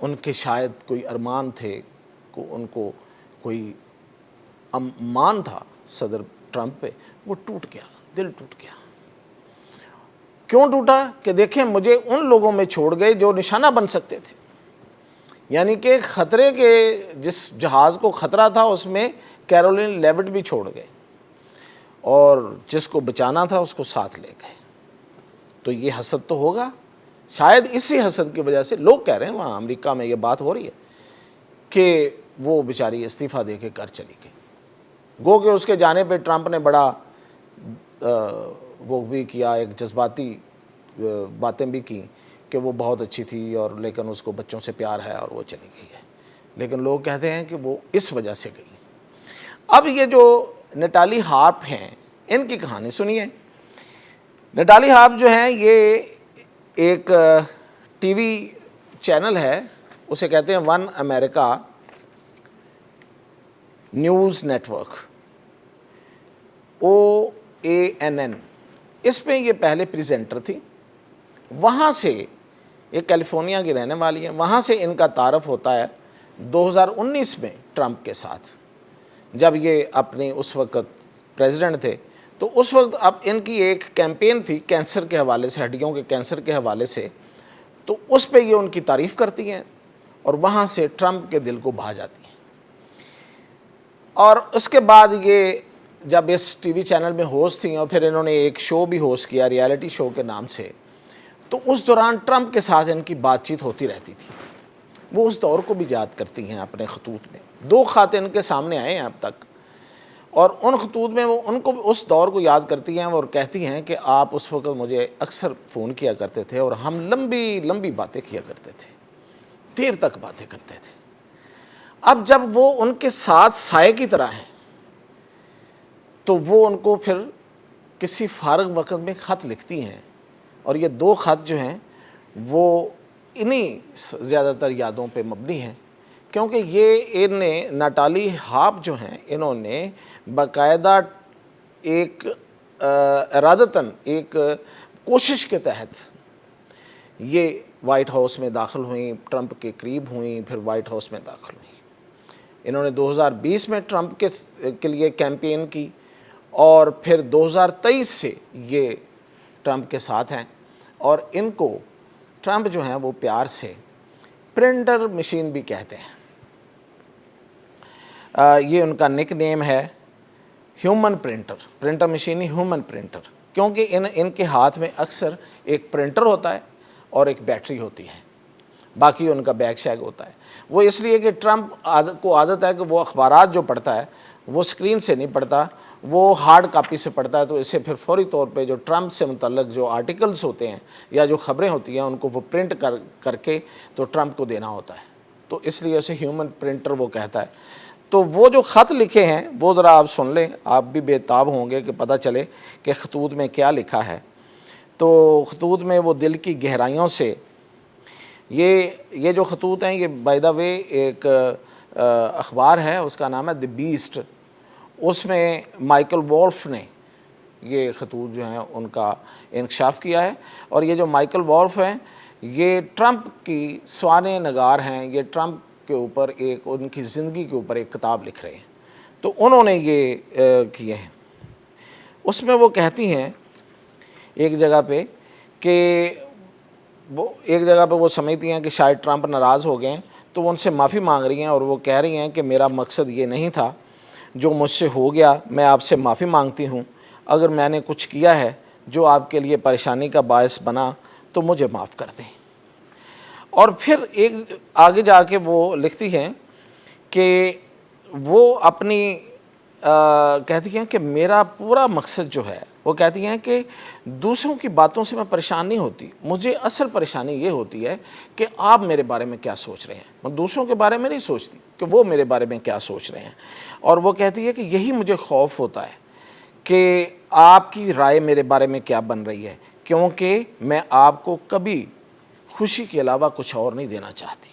ان کے شاید کوئی ارمان تھے، ان کو کوئی مان تھا صدر ٹرمپ پہ، وہ ٹوٹ گیا، دل ٹوٹ گیا۔ کیوں ٹوٹا؟ کہ دیکھیں مجھے ان لوگوں میں چھوڑ گئے جو نشانہ بن سکتے تھے، یعنی کہ خطرے کے جس جہاز کو خطرہ تھا اس میں کیرولین لیوٹ بھی چھوڑ گئے، اور جس کو بچانا تھا اس کو ساتھ لے گئے۔ تو یہ حسد تو ہوگا، شاید اسی حسد کی وجہ سے لوگ کہہ رہے ہیں، وہاں امریکہ میں یہ بات ہو رہی ہے کہ وہ بیچاری استعفیٰ دے کے گھر چلی گئی۔ گو کہ اس کے جانے پہ ٹرمپ نے بڑا وہ بھی کیا، ایک جذباتی باتیں بھی کی کہ وہ بہت اچھی تھی، اور لیکن اس کو بچوں سے پیار ہے اور وہ چلی گئی ہے، لیکن لوگ کہتے ہیں کہ وہ اس وجہ سے گئی۔ اب یہ جو نٹالی ہارپ ہیں، ان کی کہانی سنیے۔ نٹالی ہارپ جو ہیں یہ ایک ٹی وی چینل ہے، اسے کہتے ہیں ون امریکہ نیوز نیٹ ورک، OANN۔ اس پہ یہ پہلے پریزنٹر تھی، وہاں سے یہ کیلیفورنیا کی رہنے والی ہیں، وہاں سے ان کا تعارف ہوتا ہے 2019 میں ٹرمپ کے ساتھ، جب یہ اپنے اس وقت پریزیڈنٹ تھے۔ تو اس وقت اب ان کی ایک کیمپین تھی کینسر کے حوالے سے، ہڈیوں کے کینسر کے حوالے سے، تو اس پہ یہ ان کی تعریف کرتی ہیں، اور وہاں سے ٹرمپ کے دل کو بھا جاتی ہیں۔ اور اس کے بعد یہ جب اس ٹی وی چینل میں ہوسٹ تھیں، اور پھر انہوں نے ایک شو بھی ہوسٹ کیا ریالٹی شو کے نام سے، تو اس دوران ٹرمپ کے ساتھ ان کی بات چیت ہوتی رہتی تھی۔ وہ اس دور کو بھی یاد کرتی ہیں اپنے خطوط میں، 2 خط ان کے سامنے آئے ہیں اب تک، اور ان خطوط میں وہ ان کو اس دور کو یاد کرتی ہیں اور کہتی ہیں کہ آپ اس وقت مجھے اکثر فون کیا کرتے تھے، اور ہم لمبی لمبی باتیں کیا کرتے تھے، دیر تک باتیں کرتے تھے۔ اب جب وہ ان کے ساتھ سائے کی طرح ہیں، تو وہ ان کو پھر کسی فارغ وقت میں خط لکھتی ہیں، اور یہ 2 خط جو ہیں وہ انہی زیادہ تر یادوں پہ مبنی ہیں، کیونکہ یہ نٹالی ہارپ جو ہیں، انہوں نے باقاعدہ ایک ارادتاً ایک کوشش کے تحت یہ وائٹ ہاؤس میں داخل ہوئیں، ٹرمپ کے قریب ہوئیں، پھر وائٹ ہاؤس میں داخل ہوئیں۔ انہوں نے 2020 میں ٹرمپ کے لیے کیمپین کی، اور پھر 2023 سے یہ ٹرمپ کے ساتھ ہیں، اور ان کو ٹرمپ جو ہیں وہ پیار سے پرنٹر مشین بھی کہتے ہیں۔ یہ ان کا نک نیم ہے ہیومن پرنٹر، پرنٹر مشین ہی ہیومن پرنٹر، کیونکہ ان کے ہاتھ میں اکثر ایک پرنٹر ہوتا ہے اور ایک بیٹری ہوتی ہے، باقی ان کا بیگ شیگ ہوتا ہے۔ وہ اس لیے کہ ٹرمپ کو عادت ہے کہ وہ اخبارات جو پڑھتا ہے وہ اسکرین سے نہیں پڑھتا، وہ ہارڈ کاپی سے پڑھتا ہے، تو اسے پھر فوری طور پہ جو ٹرمپ سے متعلق جو آرٹیکلز ہوتے ہیں یا جو خبریں ہوتی ہیں ان کو وہ پرنٹ کر کے تو ٹرمپ کو دینا ہوتا ہے، تو اس لیے اسے ہیومن پرنٹر وہ کہتا ہے۔ تو وہ جو خط لکھے ہیں وہ ذرا آپ سن لیں، آپ بھی بے تاب ہوں گے کہ پتہ چلے کہ خطوط میں کیا لکھا ہے۔ تو خطوط میں وہ دل کی گہرائیوں سے یہ جو خطوط ہیں، یہ بائی دا وے ایک اخبار ہے، اس کا نام ہے دی بیسٹ، اس میں مائیکل وولف نے یہ خطوط جو ہیں ان کا انکشاف کیا ہے، اور یہ جو مائیکل وولف ہیں یہ ٹرمپ کی سوانح نگار ہیں، یہ ٹرمپ کے اوپر ان کی زندگی کے اوپر ایک کتاب لکھ رہے ہیں، تو انہوں نے یہ کیے ہیں۔ اس میں وہ کہتی ہیں ایک جگہ پہ کہ وہ سمجھتی ہیں کہ شاید ٹرمپ ناراض ہو گئے ہیں، تو وہ ان سے معافی مانگ رہی ہیں، اور وہ کہہ رہی ہیں کہ میرا مقصد یہ نہیں تھا، جو مجھ سے ہو گیا میں آپ سے معافی مانگتی ہوں، اگر میں نے کچھ کیا ہے جو آپ کے لیے پریشانی کا باعث بنا تو مجھے معاف کر دیں۔ اور پھر ایک آگے جا کے وہ لکھتی ہیں کہ وہ اپنی کہتی ہیں کہ میرا پورا مقصد جو ہے، وہ کہتی ہیں کہ دوسروں کی باتوں سے میں پریشان نہیں ہوتی، مجھے اصل پریشانی یہ ہوتی ہے کہ آپ میرے بارے میں کیا سوچ رہے ہیں، میں دوسروں کے بارے میں نہیں سوچتی کہ وہ میرے بارے میں کیا سوچ رہے ہیں۔ اور وہ کہتی ہے کہ یہی مجھے خوف ہوتا ہے کہ آپ کی رائے میرے بارے میں کیا بن رہی ہے، کیونکہ میں آپ کو کبھی خوشی کے علاوہ کچھ اور نہیں دینا چاہتی،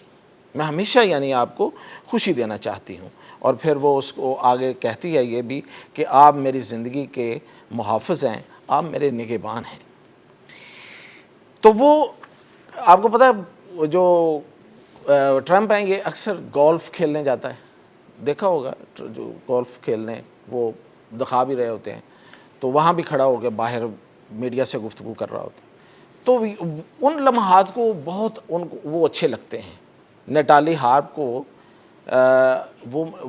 میں ہمیشہ یعنی آپ کو خوشی دینا چاہتی ہوں۔ اور پھر وہ اس کو آگے کہتی ہے یہ بھی کہ آپ میری زندگی کے محافظ ہیں، آپ میرے نگہبان ہیں۔ تو وہ آپ کو پتہ ہے جو ٹرمپ ہیں یہ اکثر گولف کھیلنے جاتا ہے، دیکھا ہوگا جو گولف کھیلنے وہ دکھا بھی رہے ہوتے ہیں، تو وہاں بھی کھڑا ہو کے باہر میڈیا سے گفتگو کر رہا ہوتا ہے، تو ان لمحات کو بہت وہ اچھے لگتے ہیں نٹالی ہارپ کو،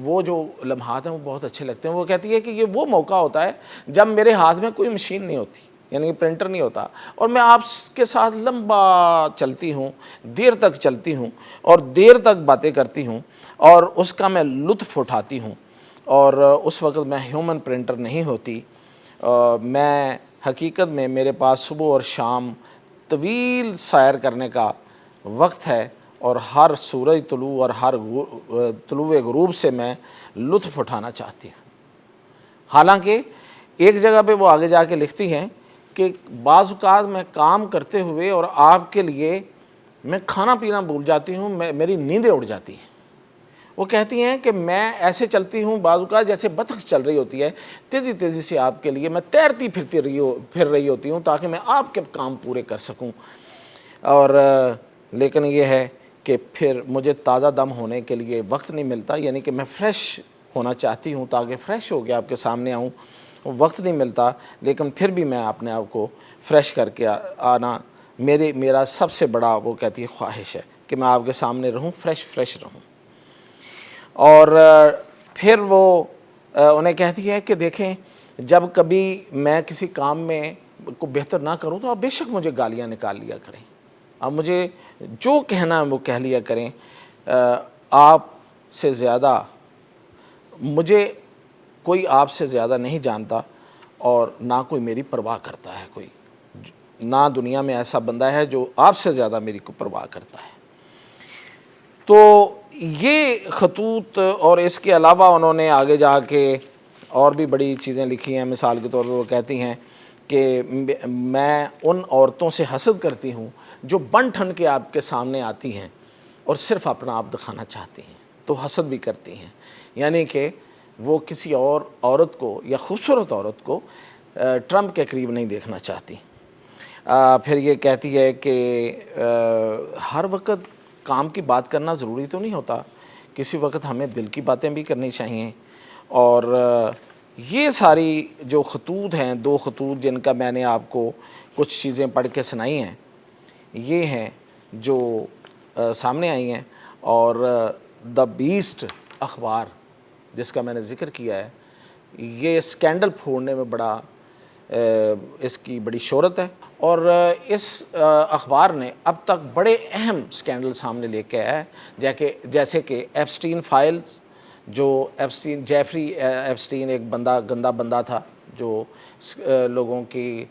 وہ جو لمحات ہیں وہ بہت اچھے لگتے ہیں۔ وہ کہتی ہے کہ یہ وہ موقع ہوتا ہے جب میرے ہاتھ میں کوئی مشین نہیں ہوتی، یعنی پرنٹر نہیں ہوتا، اور میں آپ کے ساتھ لمبا چلتی ہوں، دیر تک چلتی ہوں اور دیر تک باتیں کرتی ہوں، اور اس کا میں لطف اٹھاتی ہوں، اور اس وقت میں ہیومن پرنٹر نہیں ہوتی، میں حقیقت میں میرے پاس صبح اور شام طویل سیر کرنے کا وقت ہے، اور ہر سورج طلوع اور ہر طلوع غروب سے میں لطف اٹھانا چاہتی ہوں۔ حالانکہ ایک جگہ پہ وہ آگے جا کے لکھتی ہیں کہ بعض اوقات میں کام کرتے ہوئے اور آپ کے لیے میں کھانا پینا بھول جاتی ہوں، میری نیندیں اڑ جاتی ہیں۔ وہ کہتی ہیں کہ میں ایسے چلتی ہوں بعض اوقات جیسے بطخ چل رہی ہوتی ہے، تیزی تیزی سے آپ کے لیے میں تیرتی پھر رہی ہوتی ہوں تاکہ میں آپ کے کام پورے کر سکوں، اور لیکن یہ ہے کہ پھر مجھے تازہ دم ہونے کے لیے وقت نہیں ملتا، یعنی کہ میں فریش ہونا چاہتی ہوں تاکہ فریش ہو کے آپ کے سامنے آؤں، وقت نہیں ملتا، لیکن پھر بھی میں اپنے آپ کو فریش کر کے آنا میرا سب سے بڑا وہ کہتی ہے خواہش ہے کہ میں آپ کے سامنے رہوں، فریش رہوں۔ اور پھر وہ انہیں کہتی ہے کہ دیکھیں جب کبھی میں کسی کام میں کو بہتر نہ کروں تو آپ بے شک مجھے گالیاں نکال لیا کریں، آپ مجھے جو کہنا ہے وہ کہہ لیا کریں، آپ سے زیادہ مجھے کوئی آپ سے زیادہ نہیں جانتا، اور نہ کوئی میری پرواہ کرتا ہے، کوئی نہ دنیا میں ایسا بندہ ہے جو آپ سے زیادہ میری کو پرواہ کرتا ہے۔ تو یہ خطوط، اور اس کے علاوہ انہوں نے آگے جا کے اور بھی بڑی چیزیں لکھی ہیں، مثال کے طور پر وہ کہتی ہیں کہ میں ان عورتوں سے حسد کرتی ہوں جو بن ٹھن کے آپ کے سامنے آتی ہیں اور صرف اپنا آپ دکھانا چاہتی ہیں، تو حسد بھی کرتی ہیں، یعنی کہ وہ کسی اور عورت کو یا خوبصورت عورت کو ٹرمپ کے قریب نہیں دیکھنا چاہتی۔ پھر یہ کہتی ہے کہ ہر وقت کام کی بات کرنا ضروری تو نہیں ہوتا، کسی وقت ہمیں دل کی باتیں بھی کرنی چاہیے، اور یہ ساری جو خطوط ہیں، 2 خطوط جن کا میں نے آپ کو کچھ چیزیں پڑھ کے سنائی ہیں، یہ ہیں جو سامنے آئی ہیں، اور دا بیسٹ اخبار جس کا میں نے ذکر کیا ہے، یہ اسکینڈل پھوڑنے میں بڑا اس کی بڑی شہرت ہے، اور اس اخبار نے اب تک بڑے اہم اسکینڈل سامنے لے کے آیا ہے، جیسے کہ ایپسٹین فائلز، جو جیفری ایپسٹین ایک گندا بندہ تھا جو لوگوں کی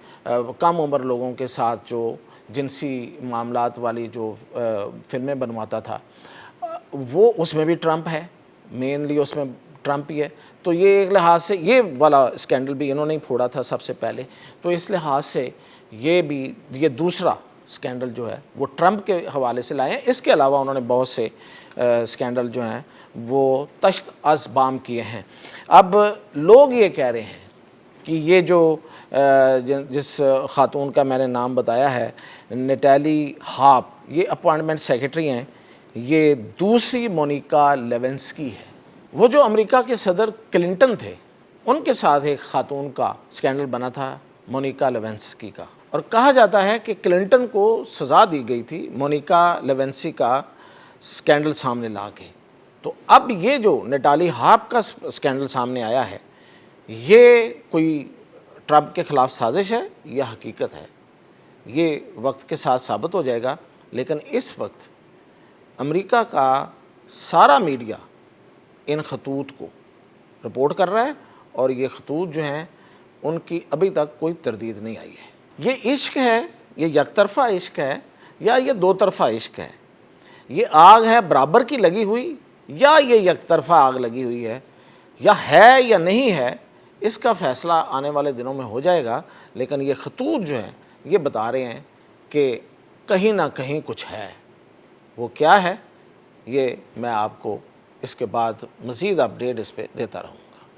کم عمر لوگوں کے ساتھ جو جنسی معاملات والی جو فلمیں بنواتا تھا، وہ اس میں بھی ٹرمپ ہے، مینلی اس میں ٹرمپ ہی ہے، تو یہ ایک لحاظ سے یہ والا اسکینڈل بھی انہوں نے ہی پھوڑا تھا سب سے پہلے، تو اس لحاظ سے یہ دوسرا اسکینڈل جو ہے وہ ٹرمپ کے حوالے سے لائے ہیں۔ اس کے علاوہ انہوں نے بہت سے اسکینڈل جو ہیں وہ تشت از بام کیے ہیں۔ اب لوگ یہ کہہ رہے ہیں کہ یہ جو جس خاتون کا میں نے نام بتایا ہے، نٹالی ہارپ، یہ اپوائنٹمنٹ سیکرٹری ہیں، یہ دوسری مونیکا لیونسکی ہے۔ وہ جو امریکہ کے صدر کلنٹن تھے ان کے ساتھ ایک خاتون کا اسکینڈل بنا تھا، مونیکا لیونسکی کا، اور کہا جاتا ہے کہ کلنٹن کو سزا دی گئی تھی مونیکا لیونسکی کا اسکینڈل سامنے لا کے۔ تو اب یہ جو نٹالی ہارپ کا اسکینڈل سامنے آیا ہے، یہ کوئی ٹرمپ کے خلاف سازش ہے یا حقیقت ہے، یہ وقت کے ساتھ ثابت ہو جائے گا، لیکن اس وقت امریکہ کا سارا میڈیا ان خطوط کو رپورٹ کر رہا ہے، اور یہ خطوط جو ہیں ان کی ابھی تک کوئی تردید نہیں آئی ہے۔ یہ عشق ہے، یہ یک طرفہ عشق ہے یا یہ 2 طرفہ عشق ہے، یہ آگ ہے برابر کی لگی ہوئی یا یہ یک طرفہ آگ لگی ہوئی ہے یا نہیں ہے، اس کا فیصلہ آنے والے دنوں میں ہو جائے گا، لیکن یہ خطوط جو ہیں یہ بتا رہے ہیں کہ کہیں نہ کہیں کچھ ہے، وہ کیا ہے یہ میں آپ کو اس کے بعد مزید اپڈیٹ اس پہ دیتا رہوں۔